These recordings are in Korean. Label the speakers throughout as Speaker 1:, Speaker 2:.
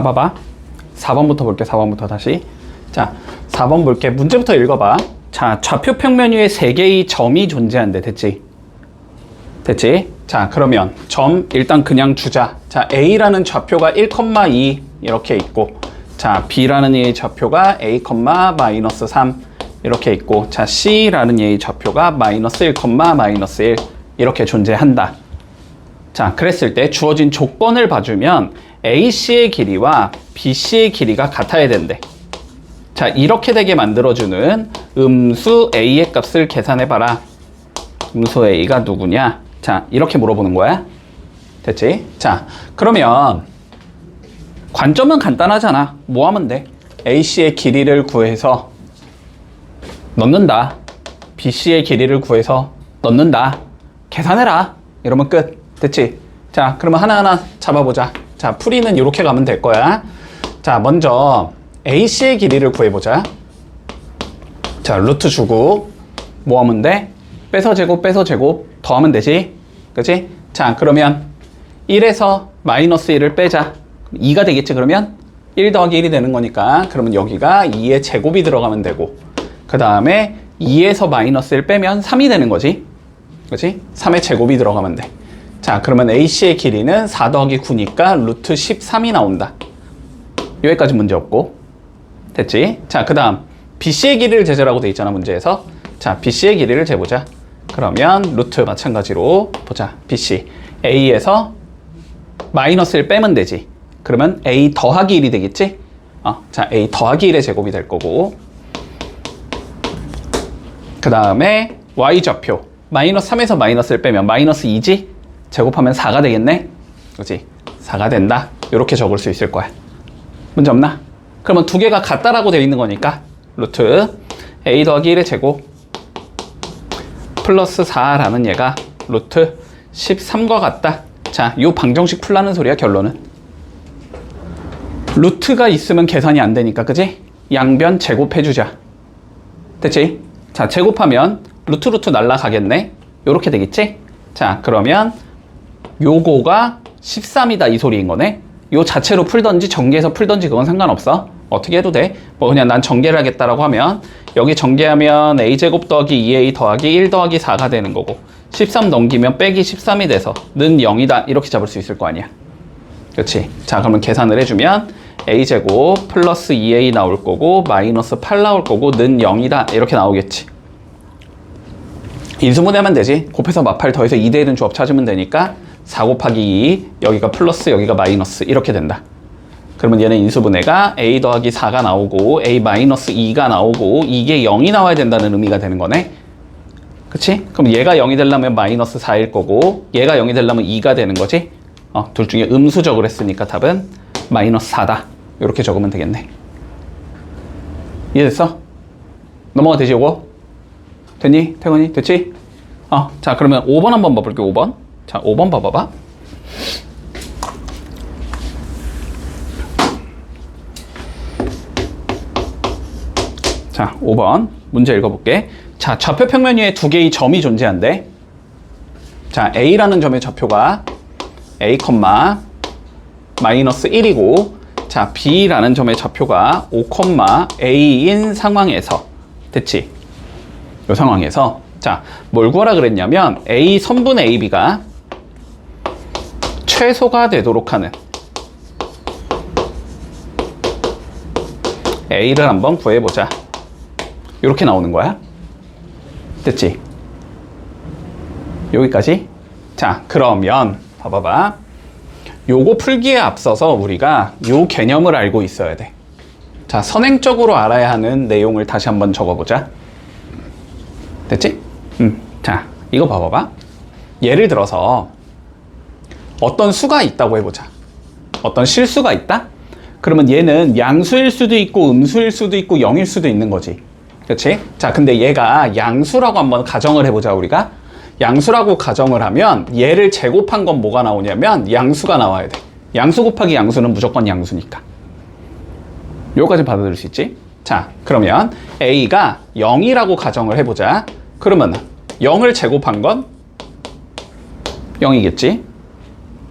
Speaker 1: 봐봐. 4번부터 볼게. 4번부터 다시. 자, 4번 볼게. 문제부터 읽어봐. 자, 좌표 평면 위에 3개의 점이 존재한대. 됐지? 됐지? 자, 그러면 점 일단 그냥 주자. 자, A라는 좌표가 1,2 이렇게 있고, 자, B라는 얘의 좌표가 A, -3 이렇게 있고, 자, C라는 얘의 좌표가 -1, -1 이렇게 존재한다. 자, 그랬을 때 주어진 조건을 봐주면 AC의 길이와 BC의 길이가 같아야 된대. 자, 이렇게 되게 만들어주는 음수 A의 값을 계산해봐라. 음수 A가 누구냐? 자, 이렇게 물어보는 거야. 됐지? 자, 그러면 관점은 간단하잖아. 뭐 하면 돼? AC의 길이를 구해서 넣는다. BC의 길이를 구해서 넣는다. 계산해라. 이러면 끝. 됐지? 자, 그러면 하나하나 잡아보자. 자, 풀이는 이렇게 가면 될 거야. 자, 먼저 AC의 길이를 구해보자. 자, 루트 주고 뭐 하면 돼? 빼서 제곱 빼서 제곱 더하면 되지? 그치? 자, 그러면 1에서 -1을 빼자. 2가 되겠지? 그러면 1 더하기 1이 되는 거니까, 그러면 여기가 2의 제곱이 들어가면 되고, 그 다음에 2에서 -를 빼면 3이 되는 거지. 그치? 3의 제곱이 들어가면 돼. 자, 그러면 AC의 길이는 4 더하기 9니까 루트 13이 나온다. 여기까지 문제 없고. 됐지? 자, 그 다음 BC의 길이를 재자라고 돼 있잖아, 문제에서. 자, BC의 길이를 재보자. 그러면 루트 마찬가지로 보자. BC A에서 -를 빼면 되지. 그러면 A 더하기 1이 되겠지? 자, A 더하기 1의 제곱이 될 거고, 그 다음에 Y좌표 -3에서 -를 빼면 -2지? 제곱하면 4가 되겠네? 그치? 4가 된다. 이렇게 적을 수 있을 거야. 문제 없나? 그러면 두 개가 같다라고 되어 있는 거니까 루트 A 더하기 1의 제곱 플러스 4라는 얘가 루트 13과 같다. 자, 요 방정식 풀라는 소리야, 결론은. 루트가 있으면 계산이 안 되니까, 그지? 양변 제곱해주자. 됐지? 자, 제곱하면 루트 날라가겠네? 요렇게 되겠지? 자, 그러면 요거가 13이다 이 소리인 거네. 요 자체로 풀던지 전개해서 풀던지 그건 상관없어. 어떻게 해도 돼. 뭐 그냥 난 전개를 하겠다라고 하면 여기 전개하면 a제곱 더하기 2a 더하기 1 더하기 4가 되는 거고, 13 넘기면 빼기 13이 돼서 는 0이다 이렇게 잡을 수 있을 거 아니야. 그렇지? 자, 그러면 계산을 해주면 a제곱 플러스 2a 나올 거고 마이너스 8 나올 거고 는 0이다 이렇게 나오겠지. 인수분해하면 되지. 곱해서 마팔 더해서 2대 1은 조합 찾으면 되니까 4 곱하기 2 여기가 플러스 여기가 마이너스 이렇게 된다. 그러면 얘는 인수분해가 a 더하기 4가 나오고 a 마이너스 2가 나오고 이게 0이 나와야 된다는 의미가 되는 거네. 그치? 그럼 얘가 0이 되려면 마이너스 4일 거고 얘가 0이 되려면 2가 되는 거지. 둘 중에 음수적으로 했으니까 답은 마이너스 4다. 이렇게 적으면 되겠네. 이해됐어? 넘어가 되지 이거? 됐니? 태건이? 됐지? 자, 그러면 5번 한번 봐볼게. 5번. 자, 5번 봐봐봐. 자, 5번 문제 읽어볼게. 자, 좌표 평면 위에 두 개의 점이 존재한대. 자, A라는 점의 좌표가 A, -1이고, 자, B라는 점의 좌표가 5, A인 상황에서, 됐지? 이 상황에서, 자, 뭘 구하라 그랬냐면 A 선분 AB가 최소가 되도록 하는 A를 한번 구해보자. 이렇게 나오는 거야. 됐지? 여기까지? 자, 그러면 봐봐봐. 요거 풀기에 앞서서 우리가 요 개념을 알고 있어야 돼. 자, 선행적으로 알아야 하는 내용을 다시 한번 적어보자. 됐지? 자, 이거 봐봐봐. 예를 들어서 어떤 수가 있다고 해보자. 어떤 실수가 있다? 그러면 얘는 양수일 수도 있고 음수일 수도 있고 0일 수도 있는 거지. 그렇지? 자, 근데 얘가 양수라고 한번 가정을 해보자. 우리가 양수라고 가정을 하면 얘를 제곱한 건 뭐가 나오냐면 양수가 나와야 돼. 양수 곱하기 양수는 무조건 양수니까. 요거까지 받아들일 수 있지? 자, 그러면 A가 0이라고 가정을 해보자. 그러면 0을 제곱한 건 0이겠지?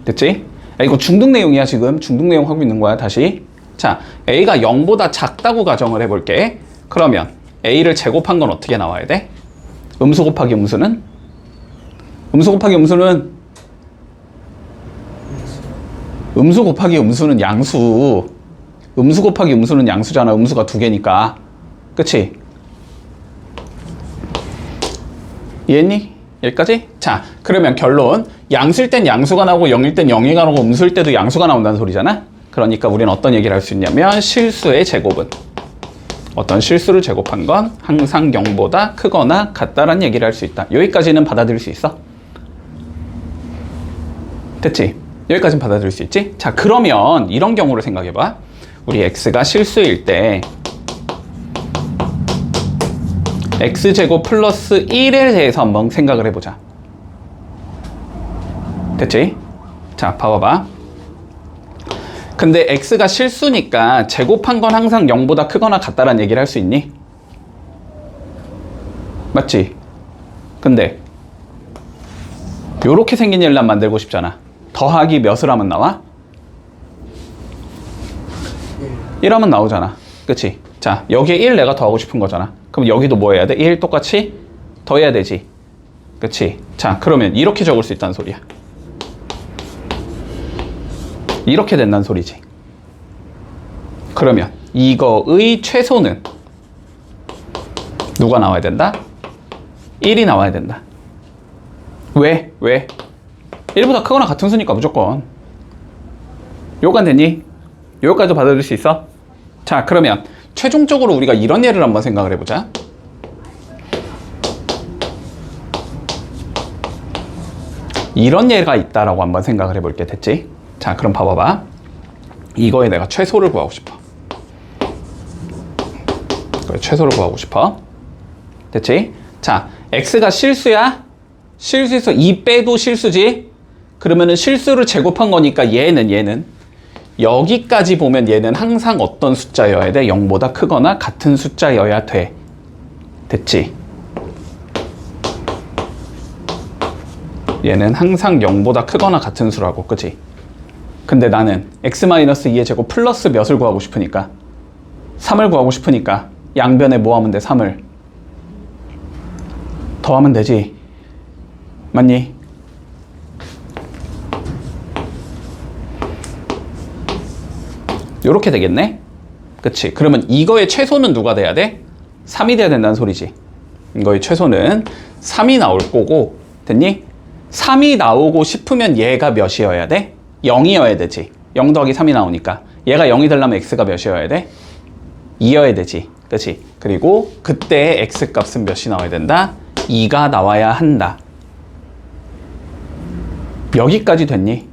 Speaker 1: 됐지? 야, 이거 중등 내용이야 지금. 중등 내용 하고 있는 거야 다시. 자, A가 0보다 작다고 가정을 해볼게. 그러면 A를 제곱한 건 어떻게 나와야 돼? 음수 곱하기 음수는? 음수 곱하기 음수는? 음수 곱하기 음수는 양수. 음수 곱하기 음수는 양수잖아. 음수가 두 개니까. 그치? 이해했니? 여기까지? 자, 그러면 결론. 양수일 땐 양수가 나오고 0일 땐 0이 나오고 음수일 때도 양수가 나온다는 소리잖아? 그러니까 우리는 어떤 얘기를 할 수 있냐면 실수의 제곱은 어떤 실수를 제곱한 건 항상 0보다 크거나 같다라는 얘기를 할 수 있다. 여기까지는 받아들일 수 있어? 됐지? 여기까지는 받아들일 수 있지? 자, 그러면 이런 경우를 생각해봐. 우리 x가 실수일 때 x제곱 플러스 1에 대해서 한번 생각을 해보자. 됐지? 자, 봐봐봐. 근데 x가 실수니까 제곱한 건 항상 0보다 크거나 같다라는 얘기를 할 수 있니? 맞지? 근데 요렇게 생긴 일만 만들고 싶잖아. 더하기 몇을 하면 나와? 1 하면 나오잖아. 그치? 자, 여기에 1 내가 더하고 싶은 거잖아. 그럼 여기도 뭐 해야 돼? 1 똑같이 더해야 되지. 그치? 자, 그러면 이렇게 적을 수 있다는 소리야. 이렇게 된다는 소리지. 그러면 이거의 최소는 누가 나와야 된다? 1이 나와야 된다. 왜? 왜? 1보다 크거나 같은 수니까 무조건. 요건 됐니? 요거까지도 받아들일 수 있어? 자, 그러면 최종적으로 우리가 이런 예를 한번 생각을 해보자. 이런 예가 있다라고 한번 생각을 해볼게. 됐지? 자, 그럼 봐봐봐. 이거에 내가 최소를 구하고 싶어. 최소를 구하고 싶어. 됐지? 자, x가 실수야? 실수에서 2 빼도 실수지? 그러면은 실수를 제곱한 거니까 얘는 여기까지 보면 얘는 항상 어떤 숫자여야 돼? 0보다 크거나 같은 숫자여야 돼. 됐지? 얘는 항상 0보다 크거나 같은 수라고. 그치? 근데 나는 x-2의 제곱 플러스 몇을 구하고 싶으니까 3을 구하고 싶으니까 양변에 뭐 하면 돼? 3을 더하면 되지. 맞니? 요렇게 되겠네? 그치? 그러면 이거의 최소는 누가 돼야 돼? 3이 돼야 된다는 소리지. 이거의 최소는 3이 나올 거고, 됐니? 3이 나오고 싶으면 얘가 몇이어야 돼? 0이어야 되지. 0 더하기 3이 나오니까. 얘가 0이 되려면 x가 몇이어야 돼? 2여야 되지. 그치? 그리고 그때 x 값은 몇이 나와야 된다? 2가 나와야 한다. 여기까지 됐니?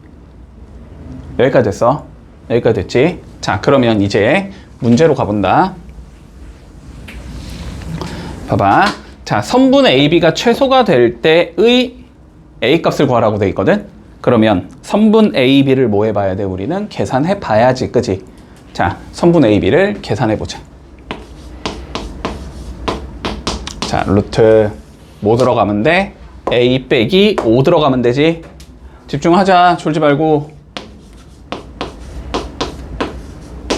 Speaker 1: 여기까지 됐어? 여기까지 됐지? 자, 그러면 이제 문제로 가본다. 봐봐. 자, 선분 AB가 최소가 될 때의 A 값을 구하라고 돼 있거든? 그러면 선분 AB를 뭐 해봐야 돼? 우리는 계산해 봐야지. 그지? 자, 선분 AB를 계산해 보자. 자, 루트 뭐 들어가면 돼? A 빼기 5 들어가면 되지? 집중하자. 졸지 말고.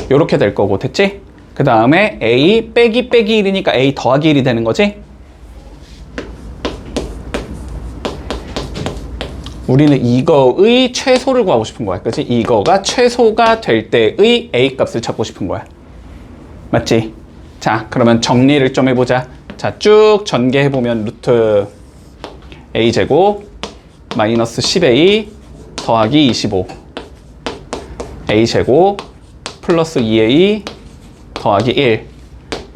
Speaker 1: 요렇게 될 거고. 됐지? 그 다음에 A 빼기 1이니까 A 더하기 1이 되는 거지? 우리는 이거의 최소를 구하고 싶은 거야. 그치? 이거가 최소가 될 때의 A 값을 찾고 싶은 거야. 맞지? 자, 그러면 정리를 좀 해보자. 자, 쭉 전개해보면 루트 A제곱 마이너스 10A 더하기 25 A제곱 플러스 2A 더하기 1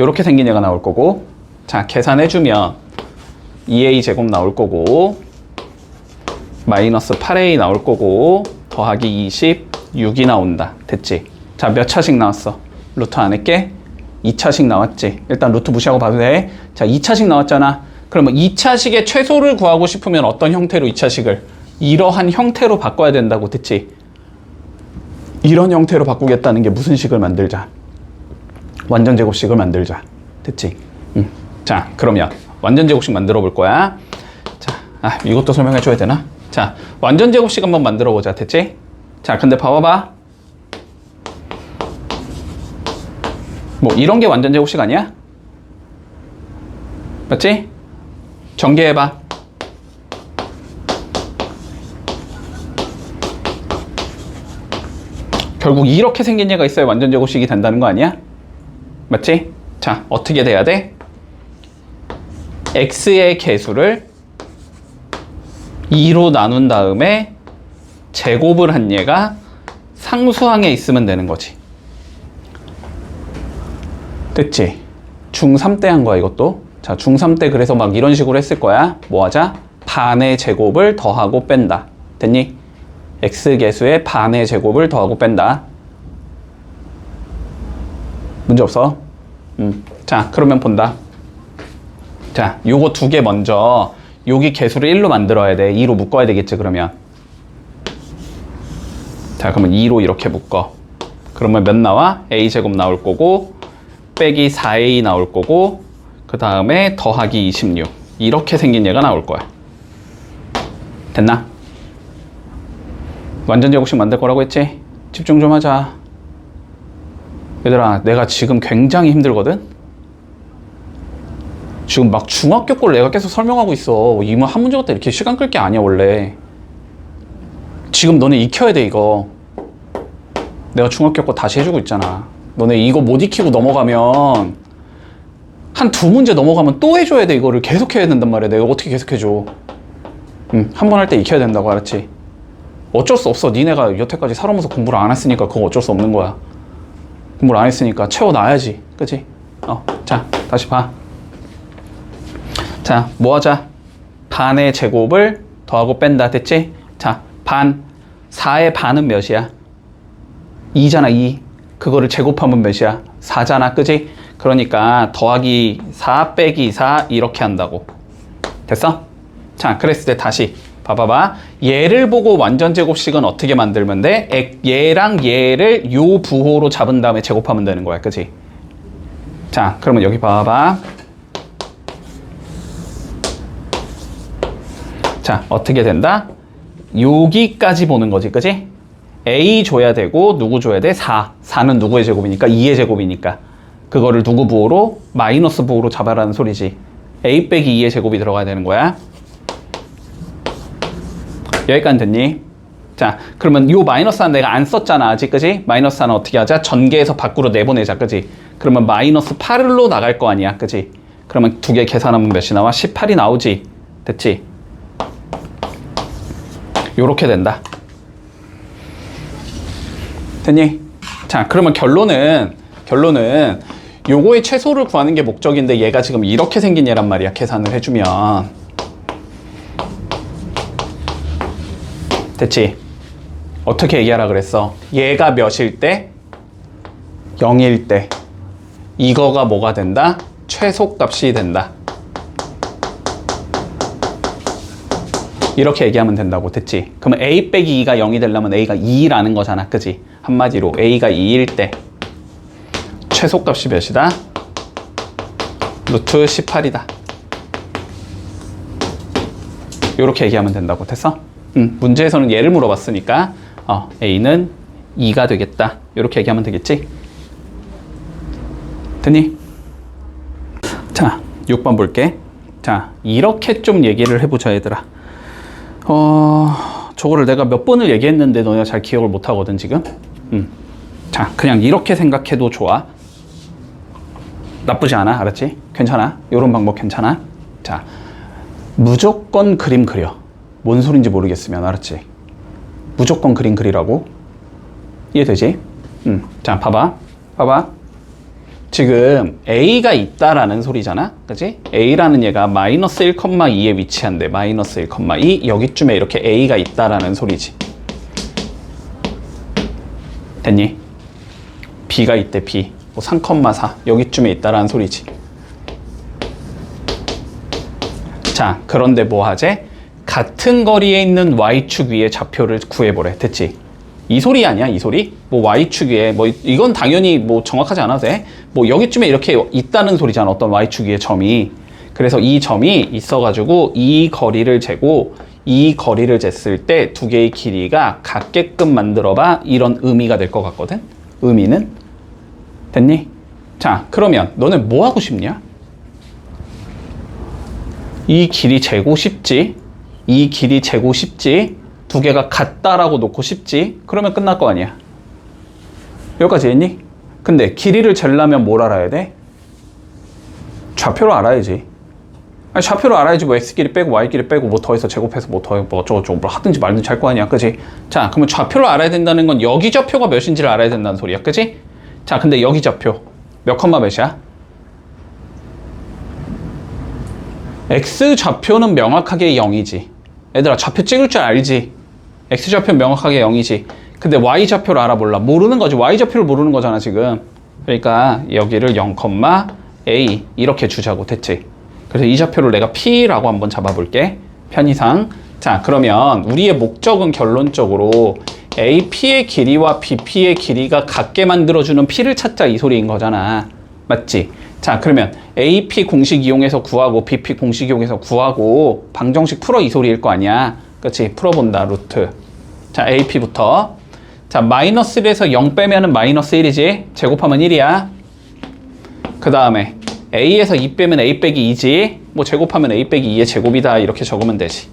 Speaker 1: 요렇게 생긴 얘가 나올 거고, 자, 계산해주면 2A제곱 나올 거고 마이너스 8A 나올 거고 더하기 26이 나온다. 됐지? 자, 몇 차씩 나왔어? 루트 안 할게. 2차씩 나왔지? 일단 루트 무시하고 봐도 돼. 자, 2차씩 나왔잖아. 그러면 2차식의 최소를 구하고 싶으면 어떤 형태로 2차식을? 이러한 형태로 바꿔야 된다고. 됐지? 이런 형태로 바꾸겠다는 게 무슨 식을 만들자? 완전 제곱식을 만들자. 됐지? 자, 그러면 완전 제곱식 만들어 볼 거야. 자, 이것도 설명해 줘야 되나? 자, 완전 제곱식 한번 만들어 보자. 됐지? 자, 근데 봐봐봐. 뭐 이런 게 완전 제곱식 아니야? 맞지? 전개해봐. 결국 이렇게 생긴 얘가 있어야 완전 제곱식이 된다는 거 아니야? 맞지? 자, 어떻게 돼야 돼? x의 개수를 2로 나눈 다음에 제곱을 한 얘가 상수항에 있으면 되는 거지. 됐지? 중3 때 한 거야, 이것도. 자, 중3 때 그래서 막 이런 식으로 했을 거야. 뭐 하자? 반의 제곱을 더하고 뺀다. 됐니? x개수의 반의 제곱을 더하고 뺀다. 문제 없어? 자, 그러면 본다. 자, 요거 두 개 먼저 여기 개수를 1로 만들어야 돼. 2로 묶어야 되겠지, 그러면. 자, 그러면 2로 이렇게 묶어. 그러면 몇 나와? a제곱 나올 거고 빼기 4a 나올 거고 그 다음에 더하기 26 이렇게 생긴 얘가 나올 거야. 됐나? 완전 제곱식 만들 거라고 했지? 집중 좀 하자. 얘들아, 내가 지금 굉장히 힘들거든? 지금 막 중학교 걸 내가 계속 설명하고 있어. 이문 한 문제 갖다 이렇게 시간 끌 게 아니야, 원래. 지금 너네 익혀야 돼, 이거. 내가 중학교 거 다시 해주고 있잖아. 너네 이거 못 익히고 넘어가면 한 두 문제 넘어가면 또 해줘야 돼. 이거를 계속 해야 된단 말이야. 내가 어떻게 계속 해줘. 한 번 할 때 익혀야 된다고, 알았지? 어쩔 수 없어. 니네가 여태까지 살아오면서 공부를 안 했으니까 그거 어쩔 수 없는 거야. 공부를 안 했으니까 채워놔야지. 그치? 자, 다시 봐. 자, 뭐 하자? 반의 제곱을 더하고 뺀다. 됐지? 자, 반. 4의 반은 몇이야? 2잖아, 2. 그거를 제곱하면 몇이야? 4잖아, 그지? 그러니까 더하기 4 빼기 4 이렇게 한다고. 됐어? 자, 그랬을 때 다시 봐봐봐. 얘를 보고 완전 제곱식은 어떻게 만들면 돼? 얘랑 얘를 요 부호로 잡은 다음에 제곱하면 되는 거야, 그지? 자, 그러면 여기 봐봐. 자, 어떻게 된다? 여기까지 보는 거지, 그지? a 줘야 되고 누구 줘야 돼? 4. 4는 누구의 제곱이니까? 2의 제곱이니까. 그거를 누구 부호로? 마이너스 부호로 잡아라는 소리지. a 빼기 2의 제곱이 들어가야 되는 거야. 여기까지 됐니? 자, 그러면 요 마이너스 1 내가 안 썼잖아, 아직, 그지? 마이너스 1은 어떻게 하자? 전개해서 밖으로 내보내자, 그지? 그러면 마이너스 8로 나갈 거 아니야, 그지? 그러면 두 개 계산하면 몇이 나와? 18이 나오지? 됐지? 요렇게 된다. 됐니? 자, 그러면 결론은 요거의 최소를 구하는 게 목적인데 얘가 지금 이렇게 생긴 얘란 말이야. 계산을 해주면. 됐지? 어떻게 얘기하라 그랬어? 얘가 몇일 때? 0일 때. 이거가 뭐가 된다? 최소값이 된다. 이렇게 얘기하면 된다고. 됐지? 그러면 a 빼기 2가 0이 되려면 a가 2라는 거잖아, 그지? 한마디로 a가 2일 때 최소값이 몇이다? 루트 18이다. 이렇게 얘기하면 된다고. 됐어? 문제에서는 얘를 물어봤으니까 a는 2가 되겠다. 이렇게 얘기하면 되겠지? 됐니? 자, 6번 볼게. 자, 이렇게 좀 얘기를 해보자, 얘들아. 저거를 내가 몇 번을 얘기했는데 너네가 잘 기억을 못 하거든, 지금. 자, 그냥 이렇게 생각해도 좋아. 나쁘지 않아, 알았지? 괜찮아. 요런 방법 괜찮아. 자, 무조건 그림 그려. 뭔 소린지 모르겠으면, 알았지? 무조건 그림 그리라고. 이해되지? 자, 봐봐. 지금 a가 있다라는 소리잖아, 그치? a라는 얘가 마이너스 1,2에 위치한대. 마이너스 1,2 여기쯤에 이렇게 a가 있다라는 소리지. 됐니? b가 있대. b 뭐 3,4 여기쯤에 있다라는 소리지. 자, 그런데 뭐 하재? 같은 거리에 있는 y축 위에 좌표를 구해보래. 됐지? 이 소리 아니야, 이 소리? 뭐 y축 위에 뭐 이건 당연히 뭐 정확하지 않아도 돼. 뭐 여기쯤에 이렇게 있다는 소리잖아, 어떤 y축 위에 점이. 그래서 이 점이 있어가지고 이 거리를 재고 이 거리를 쟀을 때 두 개의 길이가 같게끔 만들어봐. 이런 의미가 될 것 같거든. 의미는 됐니? 자, 그러면 너는 뭐 하고 싶냐? 이 길이 재고 싶지? 이 길이 재고 싶지? 두 개가 같다라고 놓고 싶지? 그러면 끝날 거 아니야. 여기까지 했니? 근데 길이를 재려면 뭘 알아야 돼? 좌표를 알아야지. 아니, 좌표를 알아야지 뭐 x길이 빼고 y길이 빼고 뭐 더해서 제곱해서 뭐 더해 뭐 어쩌고저쩌고 뭐 하든지 말든지 할 거 아니야. 그지? 자, 그러면 좌표를 알아야 된다는 건 여기 좌표가 몇인지를 알아야 된다는 소리야. 그지? 자, 근데 여기 좌표 몇 컴마 몇이야? x 좌표는 명확하게 0이지. 얘들아, 좌표 찍을 줄 알지? x 좌표는 명확하게 0이지. 근데 y 좌표를 알아 몰라? 모르는 거지. y 좌표를 모르는 거잖아 지금. 그러니까 여기를 0, a 이렇게 주자고. 됐지? 그래서 이 좌표를 내가 p라고 한번 잡아볼게. 편의상. 자, 그러면 우리의 목적은 결론적으로 ap의 길이와 bp의 길이가 같게 만들어주는 p를 찾자 이 소리인 거잖아. 맞지? 자, 그러면 AP 공식 이용해서 구하고 BP 공식 이용해서 구하고 방정식 풀어 이 소리일 거 아니야. 그치? 풀어본다. 루트. 자, AP부터. 자, 마이너스 1에서 0 빼면은 마이너스 1이지. 제곱하면 1이야. 그 다음에 A에서 2 빼면 A 빼기 2지. 뭐 제곱하면 A 빼기 2의 제곱이다. 이렇게 적으면 되지.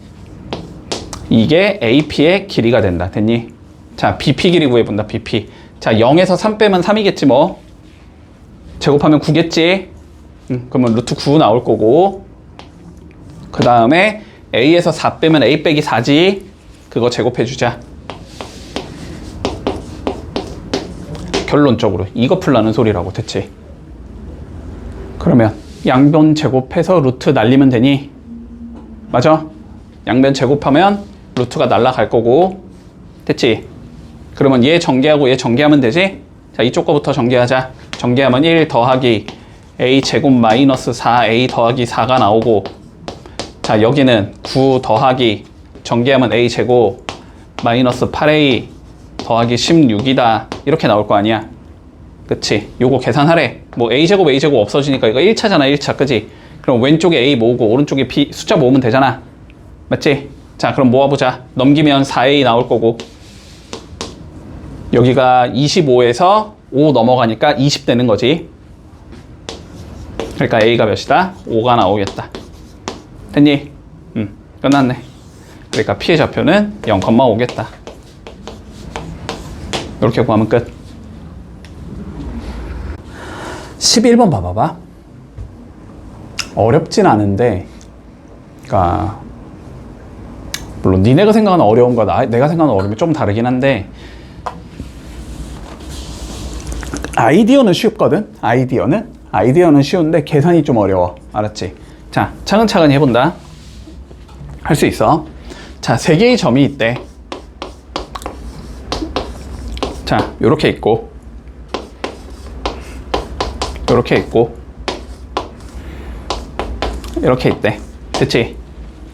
Speaker 1: 이게 AP의 길이가 된다. 됐니? 자, BP 길이 구해본다. BP. 자, 0에서 3 빼면 3이겠지 뭐. 제곱하면 9겠지. 그러면 루트 9 나올 거고. 그 다음에 A에서 4 빼면 A 빼기 4지. 그거 제곱해주자. 결론적으로 이거 풀라는 소리라고. 됐지? 그러면 양변 제곱해서 루트 날리면 되니? 맞아? 양변 제곱하면 루트가 날라갈 거고. 됐지? 그러면 얘 전개하고 얘 전개하면 되지? 자, 이쪽 거부터 전개하자. 전개하면 1 더하기 a 제곱 마이너스 4a 더하기 4가 나오고, 자, 여기는 9 더하기 전개하면 a 제곱 마이너스 8a 더하기 16이다. 이렇게 나올 거 아니야. 그치? 요거 계산하래. 뭐 a제곱 a제곱 없어지니까 이거 1차잖아. 1차. 그치? 그럼 왼쪽에 a 모으고 오른쪽에 b 숫자 모으면 되잖아. 맞지? 자, 그럼 모아보자. 넘기면 4a 나올 거고, 여기가 25에서 5 넘어가니까 20 되는 거지. 그러니까 a가 몇이다? 5가 나오겠다. 됐니? 끝났네. 그러니까 p의 좌표는 0,5겠다. 이렇게 구하면 끝. 11번 봐봐봐. 어렵진 않은데, 그러니까 물론 니네가 생각하는 어려움과 내가 생각하는 어려움이 좀 다르긴 한데, 아이디어는 쉽거든? 아이디어는 쉬운데 계산이 좀 어려워. 알았지? 자, 차근차근히 해본다. 할 수 있어. 자, 3개의 점이 있대. 자, 요렇게 있고, 요렇게 있고, 이렇게 있대. 됐지?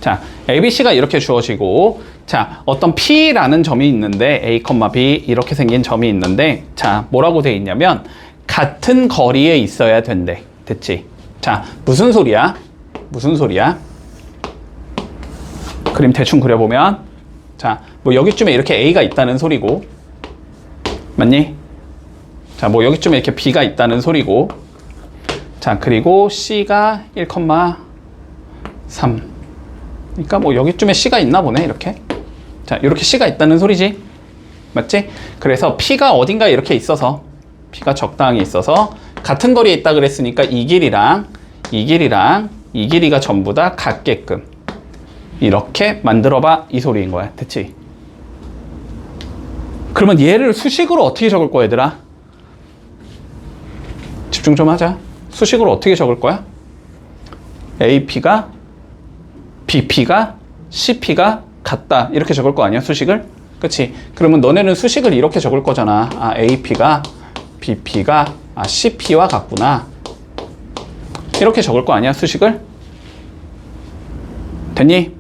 Speaker 1: 자, ABC가 이렇게 주어지고, 자, 어떤 P라는 점이 있는데, A, B 이렇게 생긴 점이 있는데, 자, 뭐라고 돼 있냐면 같은 거리에 있어야 된대. 됐지? 자, 무슨 소리야? 무슨 소리야? 그림 대충 그려보면, 자, 뭐 여기쯤에 이렇게 A가 있다는 소리고, 맞니? 자, 뭐 여기쯤에 이렇게 B가 있다는 소리고, 자, 그리고 C가 1,3. 그러니까 뭐 여기쯤에 C가 있나 보네. 이렇게. 자, 이렇게 C가 있다는 소리지. 맞지? 그래서 P가 어딘가 이렇게 있어서, P가 적당히 있어서 같은 거리에 있다 그랬으니까 이 길이랑 이 길이랑 이 길이가 전부 다 같게끔 이렇게 만들어봐 이 소리인 거야. 됐지? 그러면 얘를 수식으로 어떻게 적을 거야, 얘들아? 집중 좀 하자. 수식으로 어떻게 적을 거야? AP가 BP가 CP가 같다. 이렇게 적을 거 아니야, 수식을? 그치? 그러면 너네는 수식을 이렇게 적을 거잖아. 아, AP가 BP가 CP와 같구나. 이렇게 적을 거 아니야, 수식을? 됐니?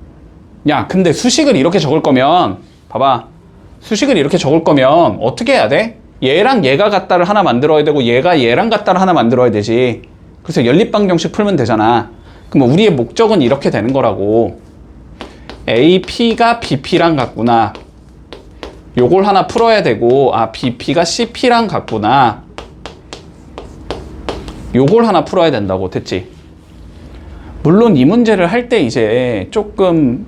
Speaker 1: 야, 근데 수식을 이렇게 적을 거면, 봐봐. 수식을 이렇게 적을 거면 어떻게 해야 돼? 얘랑 얘가 같다를 하나 만들어야 되고 얘가 얘랑 같다를 하나 만들어야 되지. 그래서 연립방정식 풀면 되잖아. 그럼 우리의 목적은 이렇게 되는 거라고. AP가 BP랑 같구나. 요걸 하나 풀어야 되고, 아, BP가 CP랑 같구나. 요걸 하나 풀어야 된다고. 됐지? 물론 이 문제를 할 때 이제 조금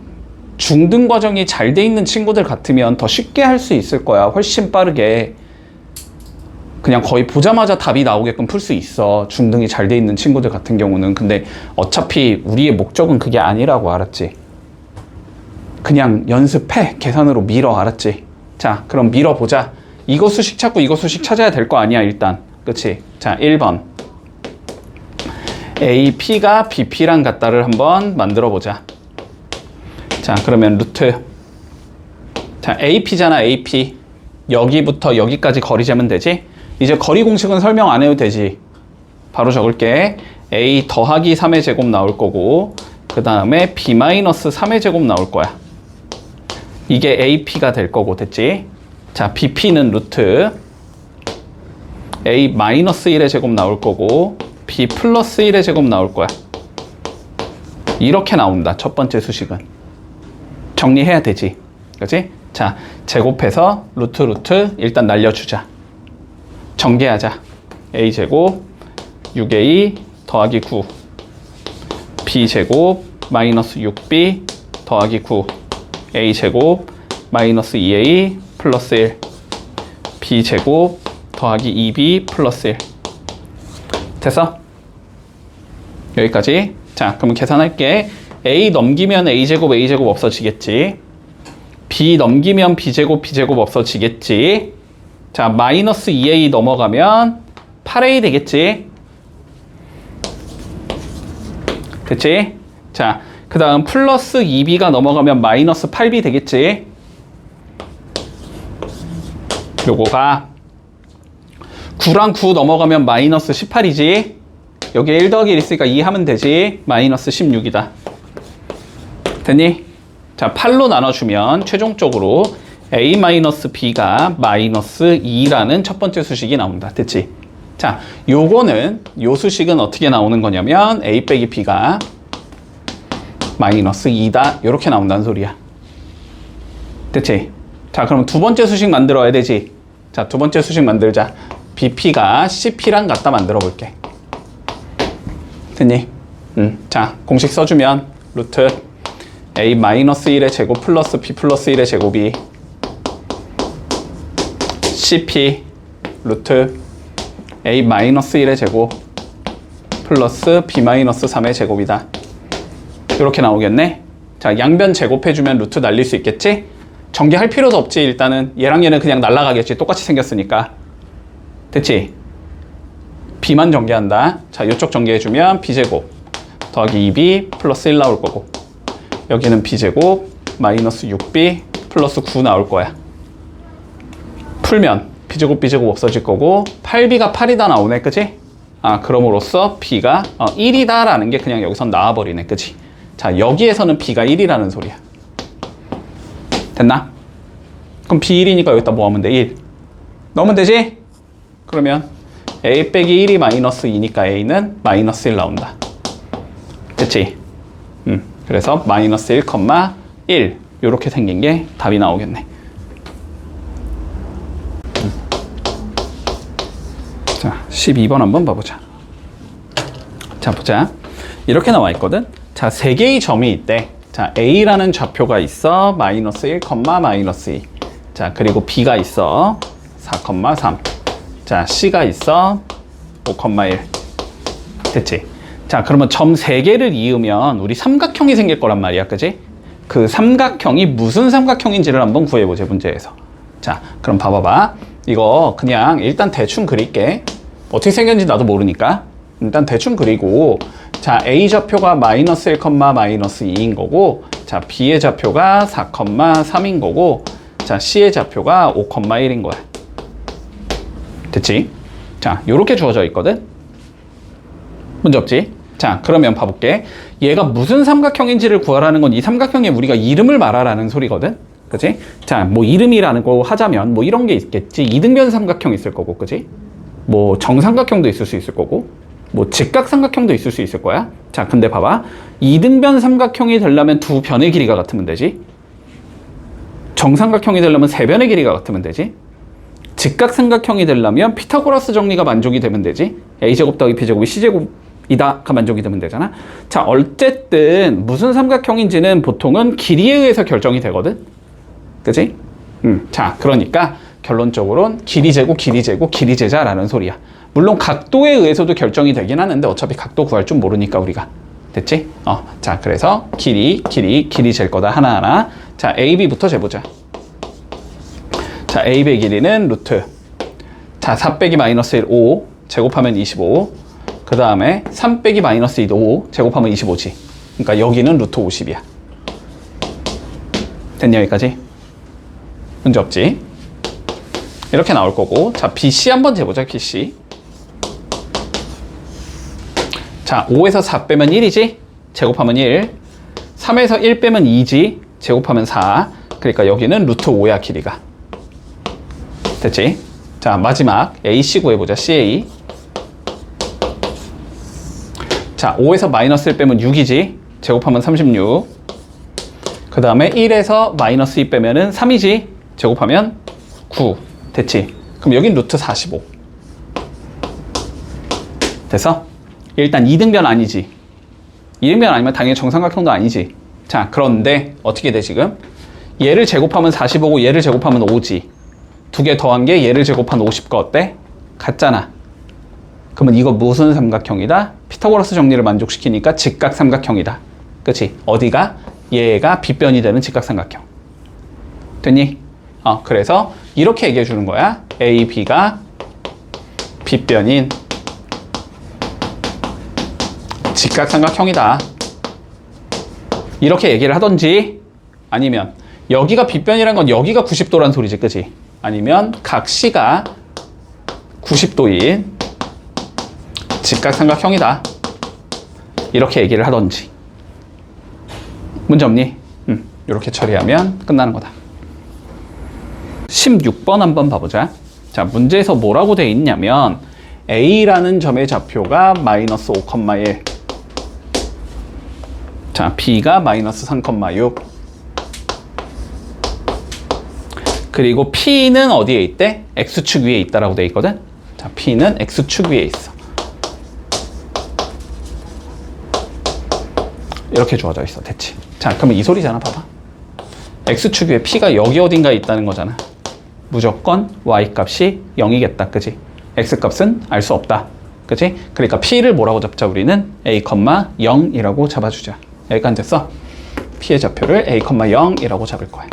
Speaker 1: 중등 과정이 잘 돼 있는 친구들 같으면 더 쉽게 할 수 있을 거야. 훨씬 빠르게. 그냥 거의 보자마자 답이 나오게끔 풀 수 있어. 중등이 잘 돼 있는 친구들 같은 경우는. 근데 어차피 우리의 목적은 그게 아니라고. 알았지? 그냥 연습해. 계산으로 밀어. 알았지? 자, 그럼 밀어보자. 이거 수식 찾고 이거 수식 찾아야 될 거 아니야, 일단. 그치? 자, 1번. AP가 BP랑 같다를 한번 만들어 보자. 자, 그러면 루트. 자, AP잖아, AP. 여기부터 여기까지 거리 재면 되지? 이제 거리 공식은 설명 안 해도 되지. 바로 적을게. A 더하기 3의 제곱 나올 거고, 그 다음에 B-3의 제곱 나올 거야. 이게 AP가 될 거고. 됐지? 자, BP는 루트 A-1의 제곱 나올 거고, B 플러스 1의 제곱 나올 거야. 이렇게 나온다. 첫 번째 수식은. 정리해야 되지. 그치? 자, 제곱해서 루트 일단 날려주자. 전개하자. A제곱 6A 더하기 9 B제곱 마이너스 6B 더하기 9 A제곱 마이너스 2A 플러스 1 B제곱 더하기 2B 플러스 1. 됐어? 여기까지. 자, 그럼 계산할게. A 넘기면 A제곱 없어지겠지. B 넘기면 B제곱 없어지겠지. 자, 마이너스 2A 넘어가면 8A 되겠지. 됐지? 자, 그 다음 플러스 2B가 넘어가면 마이너스 8B 되겠지. 요거가 9랑 9 넘어가면 마이너스 18이지. 여기에 1 더하기 1 있으니까 2 하면 되지. 마이너스 16이다. 됐니? 자, 8로 나눠주면 최종적으로 A-B가 마이너스 2라는 첫 번째 수식이 나온다. 됐지? 자, 요거는, 요 수식은 어떻게 나오는 거냐면 A 빼기 B가 마이너스 2다. 요렇게 나온다는 소리야. 됐지? 자, 그럼 두 번째 수식 만들어야 되지. 자, 두 번째 수식 만들자. BP가 CP랑 같다 만들어 볼게. 됐니? 자, 공식 써주면 루트 A-1의 제곱 플러스 B 플러스 1의 제곱이 CP 루트 A-1의 제곱 플러스 B-3의 제곱이다. 이렇게 나오겠네. 자, 양변 제곱해주면 루트 날릴 수 있겠지? 전개할 필요도 없지. 일단은 얘랑 얘는 그냥 날아가겠지. 똑같이 생겼으니까. 됐지? B만 전개한다. 자, 이쪽 전개해주면 B제곱 더하기 2B 플러스 1 나올 거고, 여기는 B제곱 마이너스 6B 플러스 9 나올 거야. 풀면 B제곱 없어질 거고 8B가 8이다 나오네. 그치? 아, 그럼으로써 B가 1이다 라는 게 그냥 여기서 나와버리네. 그치? 자, 여기에서는 B가 1이라는 소리야. 됐나? 그럼 B 1이니까 여기다 뭐 하면 돼? 1 넣으면 되지? 그러면 A 빼기 1이 마이너스 2니까 A는 마이너스 1 나온다. 됐지? 그래서 마이너스 1,1 요렇게 생긴 게 답이 나오겠네. 자, 12번 한번 봐보자. 자, 보자. 이렇게 나와 있거든. 자, 3개의 점이 있대. 자, A라는 좌표가 있어. 마이너스 1, 마이너스 2. 자, 그리고 B가 있어. 4,3. 자, C가 있어. 5,1. 됐지? 자, 그러면 점 3개를 이으면 우리 삼각형이 생길 거란 말이야. 그지? 그 삼각형이 무슨 삼각형인지를 한번 구해보자, 문제에서. 자, 그럼 봐봐봐. 이거 그냥 일단 대충 그릴게. 어떻게 생겼는지 나도 모르니까. 일단 대충 그리고, 자, A 좌표가 마이너스 1, 마이너스 2인 거고, 자, B의 좌표가 4,3인 거고, 자, C의 좌표가 5,1인 거야. 됐지? 자, 요렇게 주어져 있거든? 문제 없지? 자, 그러면 봐볼게. 얘가 무슨 삼각형인지를 구하라는 건 이 삼각형에 우리가 이름을 말하라는 소리거든? 그치? 자, 뭐 이름이라는 거 하자면 뭐 이런 게 있겠지. 이등변 삼각형 있을 거고, 그치? 뭐 정삼각형도 있을 수 있을 거고. 뭐 직각삼각형도 있을 수 있을 거야. 자, 근데 봐봐. 이등변 삼각형이 되려면 두 변의 길이가 같으면 되지. 정삼각형이 되려면 세 변의 길이가 같으면 되지. 직각삼각형이 되려면 피타고라스 정리가 만족이 되면 되지. a제곱 더하기 b제곱이 c제곱이다가 만족이 되면 되잖아. 자, 어쨌든 무슨 삼각형인지는 보통은 길이에 의해서 결정이 되거든. 그치? 자, 그러니까 결론적으로는 길이제곱, 길이제곱, 길이제자라는 소리야. 물론 각도에 의해서도 결정이 되긴 하는데 어차피 각도 구할 줄 모르니까 우리가. 됐지? 자, 그래서 길이 잴 거다. 하나하나. 자, AB부터 재보자. 자, AB의 길이는 루트. 자, 4 빼기 마이너스 1, 5. 제곱하면 25. 그 다음에 3 빼기 마이너스 2, 5. 제곱하면 25지. 그러니까 여기는 루트 50이야. 됐냐, 여기까지? 문제 없지? 이렇게 나올 거고. 자, BC 한번 재보자, BC. 자, 5에서 4 빼면 1이지? 제곱하면 1. 3에서 1 빼면 2지? 제곱하면 4. 그러니까 여기는 루트 5야, 길이가. 됐지? 자, 마지막 AC 구해보자, CA. 자, 5에서 마이너스 1 빼면 6이지? 제곱하면 36. 그 다음에 1에서 마이너스 2 빼면은 3이지? 제곱하면 9. 됐지? 그럼 여긴 루트 45. 됐어? 일단 2등변 아니지. 2등변 아니면 당연히 정삼각형도 아니지. 자, 그런데 어떻게 돼 지금? 얘를 제곱하면 45고 얘를 제곱하면 5지. 두 개 더한 게 얘를 제곱한 50가 어때? 같잖아. 그러면 이거 무슨 삼각형이다? 피타고라스 정리를 만족시키니까 직각삼각형이다. 그치? 어디가? 얘가 빗변이 되는 직각삼각형. 됐니? 그래서 이렇게 얘기해 주는 거야. A, B가 빗변인 직각삼각형이다. 이렇게 얘기를 하던지 아니면 여기가 빗변이란 건 여기가 90도란 소리지, 그치? 아니면 각 C가 90도인 직각삼각형이다. 이렇게 얘기를 하던지. 문제 없니? 이렇게 처리하면 끝나는 거다. 16번 한번 봐보자. 자, 문제에서 뭐라고 돼 있냐면 A라는 점의 좌표가 마이너스 5,1. 자, B가 마이너스 3,6. 그리고 P는 어디에 있대? X축 위에 있다라고 돼 있거든? 자, P는 X축 위에 있어. 이렇게 주어져 있어. 됐지? 자, 그러면 이 소리잖아. 봐봐. X축 위에 P가 여기 어딘가에 있다는 거잖아. 무조건 Y값이 0이겠다. 그치? X값은 알 수 없다. 그치? 그러니까 P를 뭐라고 잡자? 우리는 A, 0이라고 잡아주자. 여기까지 됐어? P의 좌표를 A, 0이라고 잡을 거야.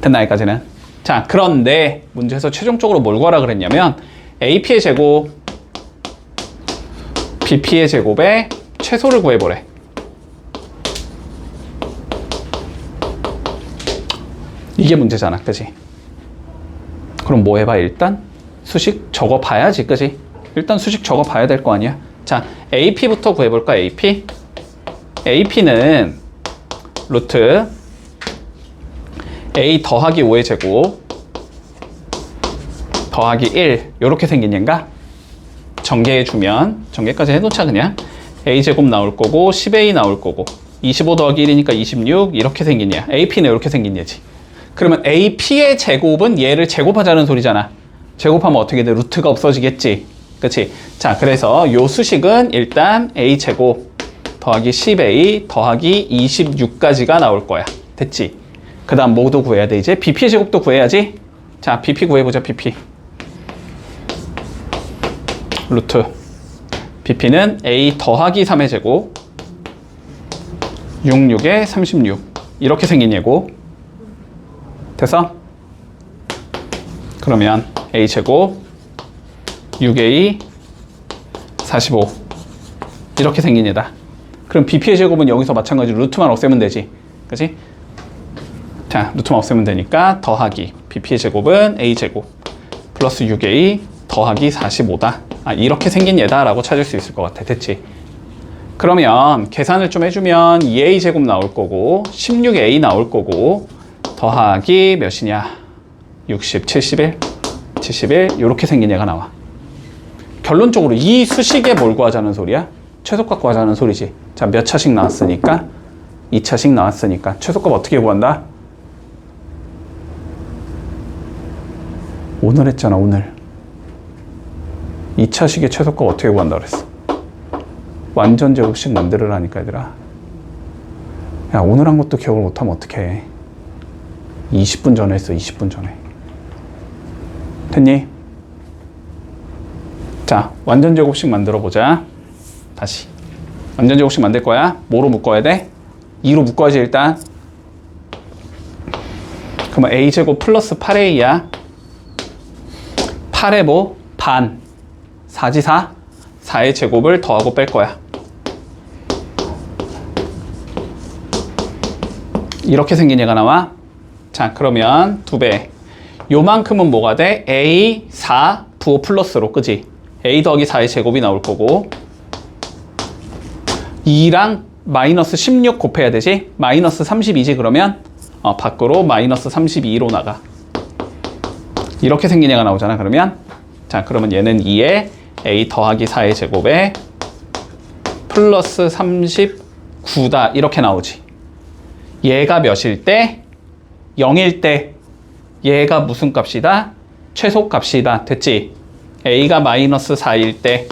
Speaker 1: 됐나, 여기까지는? 자, 그런데 문제에서 최종적으로 뭘 구하라 그랬냐면 AP의 제곱, BP의 제곱의 최소를 구해보래. 이게 문제잖아, 그지? 그럼 뭐 해봐? 일단 수식 적어봐야지, 그지? 일단 수식 적어봐야 될 거 아니야? 자, AP부터 구해볼까? AP? AP는 루트 A 더하기 5의 제곱 더하기 1 이렇게 생긴 얘인가? 전개해주면, 전개까지 해놓자 그냥. A제곱 나올 거고 10A 나올 거고 25 더하기 1이니까 26 이렇게 생긴 얘야. AP는 이렇게 생긴 얘지. 그러면 AP의 제곱은 얘를 제곱하자는 소리잖아. 제곱하면 어떻게 돼? 루트가 없어지겠지. 그치? 자, 그래서 요 수식은 일단 A제곱 더하기 10A 더하기 26까지가 나올 거야. 됐지? 그 다음 뭐도 구해야 돼? 이제 BP의 제곱도 구해야지. 자, BP 구해보자. BP 루트 BP는 A 더하기 3의 제곱 66에 36 이렇게 생긴 얘고. 됐어? 그러면 A제곱 6A 45 이렇게 생긴 얘다. 그럼 BP의 제곱은 여기서 마찬가지로 루트만 없애면 되지. 그치? 자, 루트만 없애면 되니까 더하기 BP의 제곱은 A제곱 플러스 6A 더하기 45다. 이렇게 생긴 얘다 라고 찾을 수 있을 것 같아. 됐지? 그러면 계산을 좀 해주면 2A제곱 나올 거고 16A 나올 거고 더하기 몇이냐? 60, 71 이렇게 생긴 얘가 나와. 결론적으로 이 수식에 뭘 구하자는 소리야? 최소값 구하자는 소리지. 자, 몇 차씩 나왔으니까? 2차씩 나왔으니까 최소값 어떻게 구한다? 오늘 했잖아, 오늘. 2차식의 최소값 어떻게 구한다 그랬어? 완전 제곱식 만들으라니까, 얘들아. 야, 오늘 한 것도 기억을 못하면 어떡해. 20분 전에 했어, 20분 전에. 됐니? 자, 완전 제곱식 만들어 보자. 다시. 완전 제곱식 만들 거야. 뭐로 묶어야 돼? 2로 묶어야지, 일단. 그러면 a제곱 플러스 8a야. 8에 뭐? 반. 4지 4. 4의 제곱을 더하고 뺄 거야. 이렇게 생긴 얘가 나와. 자, 그러면 2배. 요만큼은 뭐가 돼? a 4 부호 플러스로, 그지? a 더하기 4의 제곱이 나올 거고, 2랑 마이너스 16 곱해야 되지? 마이너스 32지, 그러면? 밖으로 마이너스 32로 나가. 이렇게 생긴 얘가 나오잖아, 그러면? 자, 그러면 얘는 2에 a 더하기 4의 제곱에 플러스 39다. 이렇게 나오지. 얘가 몇일 때? 0일 때. 얘가 무슨 값이다? 최소값이다. 됐지? a가 마이너스 4일 때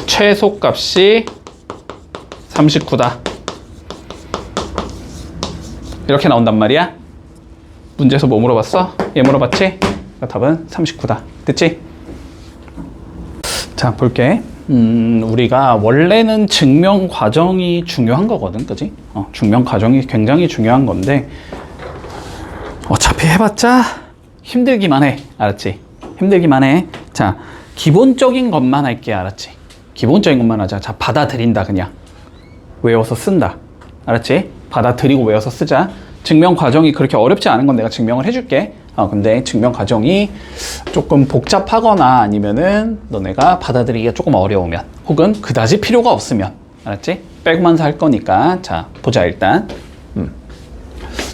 Speaker 1: 최소값이 39다. 이렇게 나온단 말이야. 문제에서 뭐 물어봤어? 얘 물어봤지? 답은 39다. 됐지? 자, 볼게. 우리가 원래는 증명 과정이 중요한 거거든, 그지? 증명 과정이 굉장히 중요한 건데, 어차피 해봤자 힘들기만 해. 알았지? 힘들기만 해. 자, 기본적인 것만 할게. 알았지? 기본적인 것만 하자. 자, 받아들인다. 그냥 외워서 쓴다. 알았지? 받아들이고 외워서 쓰자. 증명 과정이 그렇게 어렵지 않은 건 내가 증명을 해줄게. 근데 증명 과정이 조금 복잡하거나 아니면은 너네가 받아들이기가 조금 어려우면, 혹은 그다지 필요가 없으면, 알았지? 빼고만서 할 거니까. 자, 보자. 일단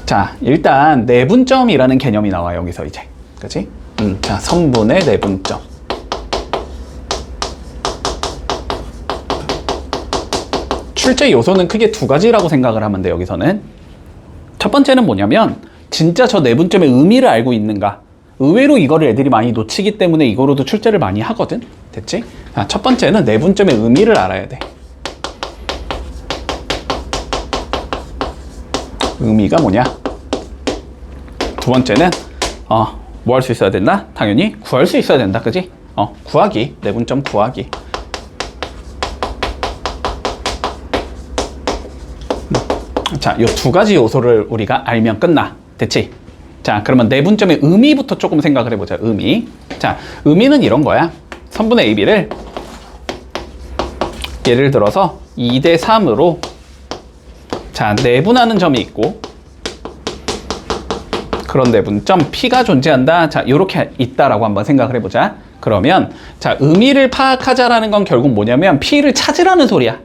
Speaker 1: 자, 일단 내분점이라는 개념이 나와, 여기서 이제. 그치? 자, 선분의 내분점. 출제 요소는 크게 두 가지라고 생각을 하면 돼, 여기서는. 첫 번째는 뭐냐면, 진짜 저 내분점의 의미를 알고 있는가. 의외로 이거를 애들이 많이 놓치기 때문에 이거로도 출제를 많이 하거든. 됐지? 자, 첫 번째는 내분점의 의미를 알아야 돼. 의미가 뭐냐? 두 번째는 뭐 할 수 있어야 된다? 당연히 구할 수 있어야 된다. 그지? 구하기. 내분점 구하기. 자, 이 두 가지 요소를 우리가 알면 끝나. 됐지? 자, 그러면 내분점의 의미부터 조금 생각을 해보자. 의미. 자, 의미는 이런 거야. 선분의 AB를 예를 들어서 2대 3으로 자, 내분하는 점이 있고, 그런 내분점 P가 존재한다. 자, 요렇게 있다라고 한번 생각을 해보자. 그러면 자, 의미를 파악하자라는 건 결국 뭐냐면 P를 찾으라는 소리야.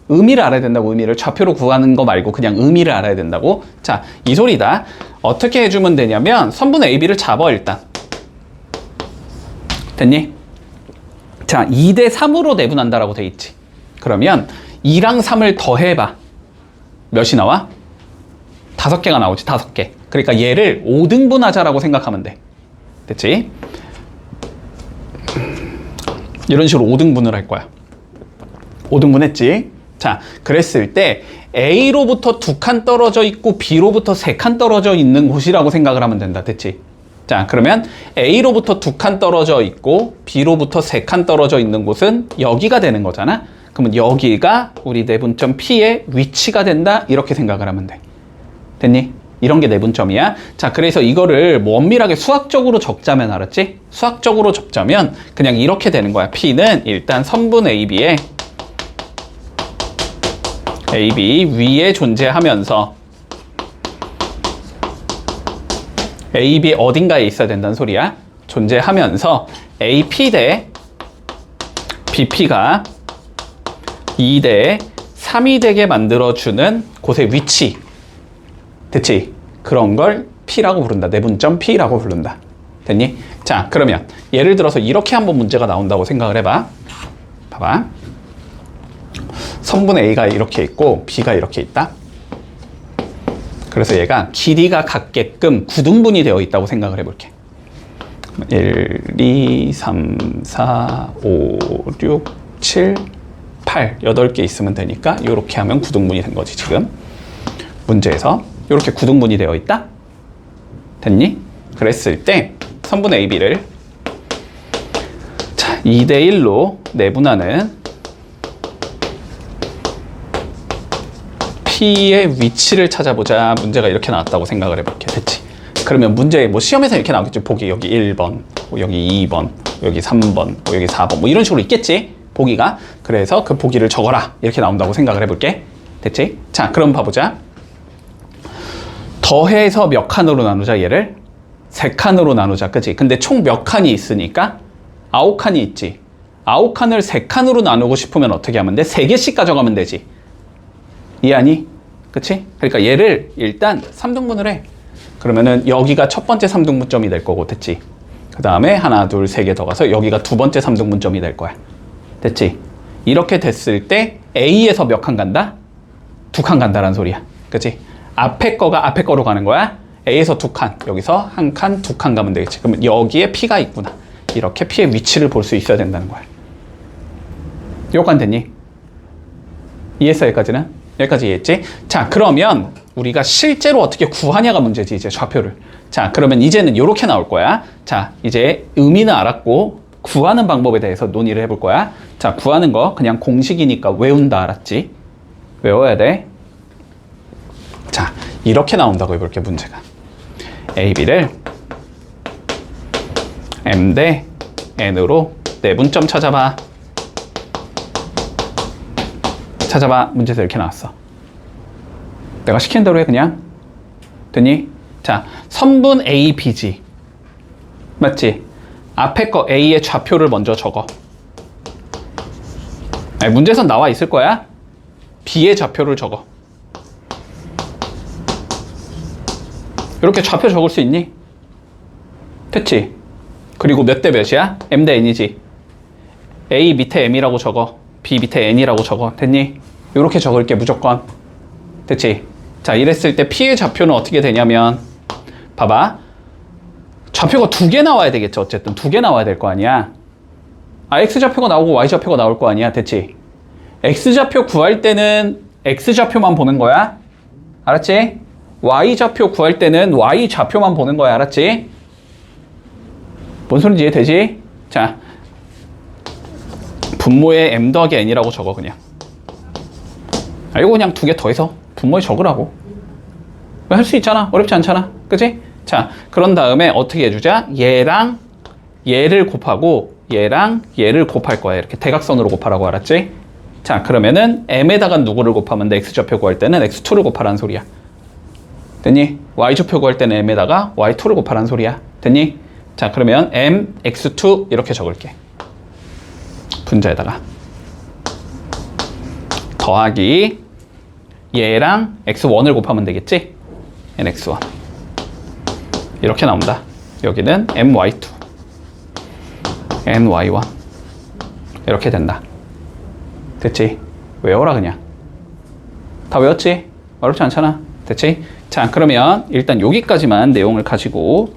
Speaker 1: 의미를 알아야 된다고. 의미를 좌표로 구하는 거 말고 그냥 의미를 알아야 된다고. 자, 이 소리다. 어떻게 해주면 되냐면 선분의 AB를 잡아. 일단 됐니? 자, 2대 3으로 내분한다라고 돼 있지. 그러면 2랑 3을 더해봐. 몇이 나와? 5개가 나오지. 5개. 그러니까 얘를 5등분 하자라고 생각하면 돼. 됐지? 이런 식으로 5등분을 할 거야. 5등분 했지? 자, 그랬을 때 A로부터 2칸 떨어져 있고 B로부터 3칸 떨어져 있는 곳이라고 생각을 하면 된다. 됐지? 자, 그러면 A로부터 2칸 떨어져 있고 B로부터 3칸 떨어져 있는 곳은 여기가 되는 거잖아. 그러면 여기가 우리 내분점 P의 위치가 된다. 이렇게 생각을 하면 돼. 됐니? 이런 게 내분점이야. 자, 그래서 이거를 뭐 엄밀하게 수학적으로 적자면, 알았지? 수학적으로 적자면 그냥 이렇게 되는 거야. P는 일단 선분 AB에 AB 위에 존재하면서 AB 어딘가에 있어야 된다는 소리야. 존재하면서 AP 대 BP가 2대 3이 되게 만들어주는 곳의 위치. 됐지? 그런 걸 P라고 부른다. 내분점 P라고 부른다. 됐니? 자, 그러면 예를 들어서 이렇게 한번 문제가 나온다고 생각을 해봐. 봐봐. 선분 A가 이렇게 있고 B가 이렇게 있다. 그래서 얘가 길이가 같게끔 구등분이 되어 있다고 생각을 해볼게. 1, 2, 3, 4, 5, 6, 7, 8, 8개 있으면 되니까 이렇게 하면 구등분이 된 거지. 지금 문제에서 이렇게 구등분이 되어 있다. 됐니? 그랬을 때 선분 AB를 자, 2대1로 내분하는 P의 위치를 찾아보자. 문제가 이렇게 나왔다고 생각을 해볼게. 됐지? 그러면 문제 뭐 시험에서 이렇게 나오겠지. 보기 여기 1번, 여기 2번, 여기 3번, 여기 4번 뭐 이런 식으로 있겠지. 보기가. 그래서 그 보기를 적어라. 이렇게 나온다고 생각을 해볼게. 됐지? 자, 그럼 봐보자. 더해서 몇 칸으로 나누자. 얘를 3칸으로 나누자. 그치? 근데 총 몇 칸이 있으니까 9칸이 있지. 9칸을 3칸으로 나누고 싶으면 어떻게 하면 돼? 3개씩 가져가면 되지. 이해하니? 그치? 그러니까 얘를 일단 3등분을 해. 그러면은 여기가 첫 번째 3등분점이 될 거고, 됐지? 그 다음에 하나, 둘, 세 개 더 가서 여기가 두 번째 3등분점이 될 거야. 됐지? 이렇게 됐을 때 A에서 몇 칸 간다? 2칸 간다라는 소리야. 그치? 앞에 거가 앞에 거로 가는 거야. A에서 2칸, 여기서 1칸, 2칸 가면 되겠지. 그러면 여기에 P가 있구나. 이렇게 P의 위치를 볼 수 있어야 된다는 거야. 여기까지 됐니? 이해했어, 여기까지는? 여기까지 이해했지? 자, 그러면 우리가 실제로 어떻게 구하냐가 문제지, 이제 좌표를. 자, 그러면 이제는 이렇게 나올 거야. 자, 이제 의미는 알았고 구하는 방법에 대해서 논의를 해볼 거야. 자, 구하는 거 그냥 공식이니까 외운다, 알았지? 외워야 돼. 자, 이렇게 나온다고 해볼게, 문제가. AB를 M 대 N으로 내분점 찾아봐. 찾아봐. 문제에서 이렇게 나왔어. 내가 시킨 대로 해, 그냥. 됐니? 자, 선분 A, B지. 맞지? 앞에 거 A의 좌표를 먼저 적어. 아니, 문제에선 나와 있을 거야. B의 좌표를 적어. 이렇게 좌표 적을 수 있니? 됐지? 그리고 몇 대 몇이야? M 대 N이지. A 밑에 M이라고 적어. B 밑에 N이라고 적어. 됐니? 이렇게 적을게, 무조건. 됐지? 자, 이랬을 때 P의 좌표는 어떻게 되냐면, 봐봐. 좌표가 2개 나와야 되겠죠. 어쨌든 2개 나와야 될 거 아니야. 아, X좌표가 나오고 Y좌표가 나올 거 아니야. 됐지? X좌표 구할 때는 X좌표만 보는 거야. 알았지? Y좌표 구할 때는 Y좌표만 보는 거야. 알았지? 뭔 소린지 이해되지? 자, 분모에 M 더하기 N이라고 적어, 그냥. 아, 이거 그냥 2개 더해서 분모에 적으라고. 할 수 있잖아. 어렵지 않잖아. 그치? 자, 그런 다음에 어떻게 해주자? 얘랑 얘를 곱하고 얘랑 얘를 곱할 거야. 이렇게 대각선으로 곱하라고. 알았지? 자, 그러면은 M에다가 누구를 곱하면 돼? X좌표 구할 때는 X2를 곱하라는 소리야. 됐니? Y좌표 구할 때는 M에다가 Y2를 곱하라는 소리야. 됐니? 자, 그러면 M, X2 이렇게 적을게. 분자에다가 더하기 얘랑 X1을 곱하면 되겠지? NX1 이렇게 나온다. 여기는 MY2 NY1 이렇게 된다. 됐지? 외워라 그냥. 다 외웠지? 어렵지 않잖아. 됐지? 자, 그러면 일단 여기까지만 내용을 가지고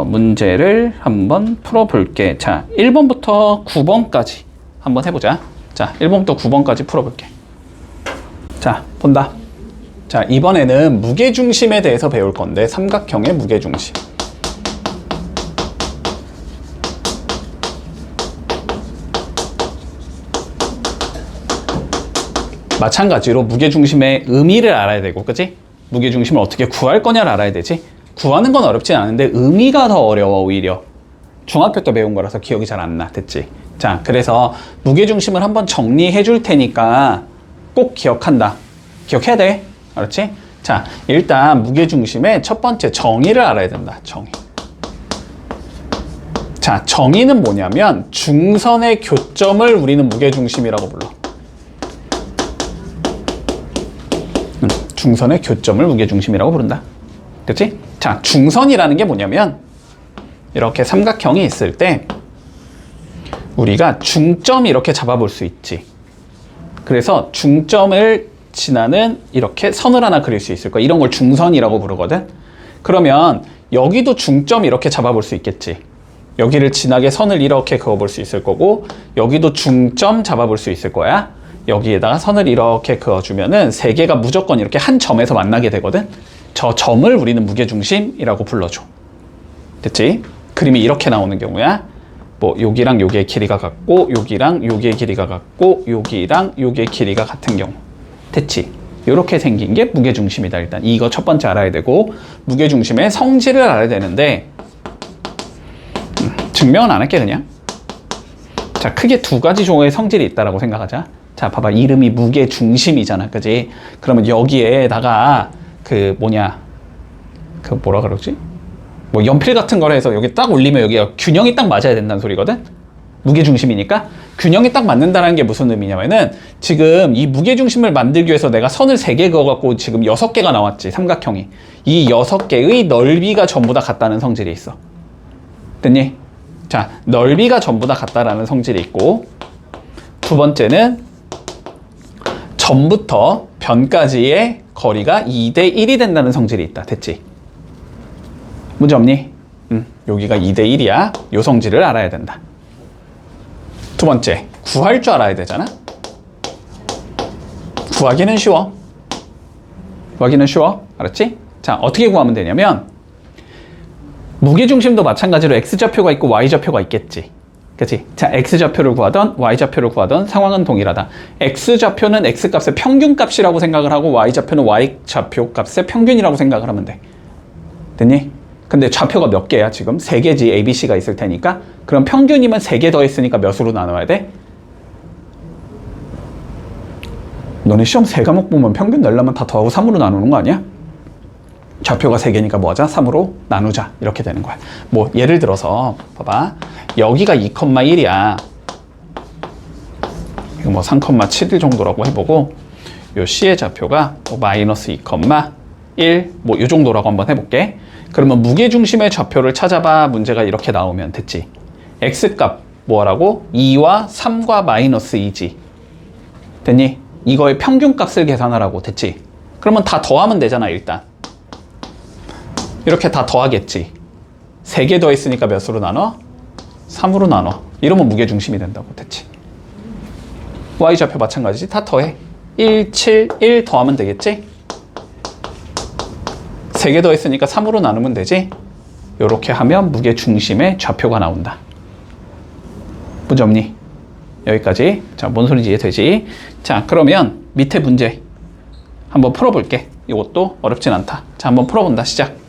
Speaker 1: 문제를 한번 풀어볼게. 자, 1번부터 9번까지 한번 해보자. 자, 1번부터 9번까지 풀어볼게. 자, 본다. 자, 이번에는 무게중심에 대해서 배울 건데, 삼각형의 무게중심. 마찬가지로 무게중심의 의미를 알아야 되고, 그치? 무게중심을 어떻게 구할 거냐를 알아야 되지? 구하는 건 어렵진 않은데 의미가 더 어려워. 오히려 중학교 때 배운 거라서 기억이 잘 안 나. 됐지? 자, 그래서 무게중심을 한번 정리해 줄 테니까 꼭 기억한다. 기억해야 돼. 알았지? 자, 일단 무게중심의 첫 번째 정의를 알아야 된다. 정의. 자, 정의는 뭐냐면 중선의 교점을 우리는 무게중심이라고 불러. 중선의 교점을 무게중심이라고 부른다. 됐지? 자, 중선이라는 게 뭐냐면 이렇게 삼각형이 있을 때 우리가 중점 이렇게 잡아볼 수 있지. 그래서 중점을 지나는 이렇게 선을 하나 그릴 수 있을 거야. 이런 걸 중선이라고 부르거든. 그러면 여기도 중점 이렇게 잡아볼 수 있겠지. 여기를 지나게 선을 이렇게 그어볼 수 있을 거고, 여기도 중점 잡아볼 수 있을 거야. 여기에다가 선을 이렇게 그어주면은 세 개가 무조건 이렇게 한 점에서 만나게 되거든. 저 점을 우리는 무게중심이라고 불러줘. 됐지? 그림이 이렇게 나오는 경우야. 뭐 여기랑 여기의 길이가 같고, 여기랑 여기의 길이가 같고, 여기랑 여기의 길이가 같은 경우. 됐지? 이렇게 생긴 게 무게중심이다. 일단 이거 첫 번째 알아야 되고, 무게중심의 성질을 알아야 되는데, 증명은 안 할게 그냥. 자, 크게 두 가지 종의 성질이 있다라고 생각하자. 자, 봐봐. 이름이 무게중심이잖아. 그지? 그러면 여기에다가 그 뭐라 그러지? 뭐 연필 같은 거를 해서 여기 딱 올리면 여기가 균형이 딱 맞아야 된다는 소리거든? 무게중심이니까. 균형이 딱 맞는다는 게 무슨 의미냐면은 지금 이 무게중심을 만들기 위해서 내가 선을 3개 그어갖고 지금 6개가 나왔지. 삼각형이. 이 6개의 넓이가 전부 다 같다는 성질이 있어. 됐니? 자, 넓이가 전부 다 같다라는 성질이 있고, 두 번째는 점부터 변까지의 거리가 2대 1이 된다는 성질이 있다. 됐지? 문제 없니? 여기가 2대 1이야. 요 성질을 알아야 된다. 두 번째, 구할 줄 알아야 되잖아? 구하기는 쉬워. 알았지? 자, 어떻게 구하면 되냐면, 무게중심도 마찬가지로 X좌표가 있고 Y좌표가 있겠지. 그치? 자, X좌표를 구하던 Y좌표를 구하던 상황은 동일하다. X좌표는 X값의 평균값이라고 생각을 하고, Y좌표는 Y좌표 값의 평균이라고 생각을 하면 돼. 됐니? 근데 좌표가 몇 개야 지금? 3개지. A, B, C가 있을 테니까. 그럼 평균이면 3개 더했으니까 몇으로 나눠야 돼? 너네 시험 3과목 보면 평균 내려면 다 더하고 3으로 나누는 거 아니야? 좌표가 3개니까 뭐 하자? 3으로 나누자. 이렇게 되는 거야. 뭐 예를 들어서 봐봐. 여기가 2,1이야. 이거 뭐 3,7 정도라고 해보고, 요 C의 좌표가 뭐 마이너스 2,1 뭐 요 정도라고 한번 해볼게. 그러면 무게중심의 좌표를 찾아봐. 문제가 이렇게 나오면 됐지. X값 뭐라고? 2와 3과 마이너스 2지. 됐니? 이거의 평균값을 계산하라고. 됐지? 그러면 다 더하면 되잖아. 일단 이렇게 다 더하겠지. 3개 더했으니까 몇으로 나눠? 3으로 나눠. 이러면 무게중심이 된다고. 됐지? Y좌표 마찬가지지. 다 더해. 1, 7, 1 더하면 되겠지? 3개 더했으니까 3으로 나누면 되지? 요렇게 하면 무게중심의 좌표가 나온다. 문제 없니? 여기까지. 자, 뭔 소리인지 이해되지? 자, 그러면 밑에 문제 한번 풀어볼게. 이것도 어렵진 않다. 자, 한번 풀어본다. 시작.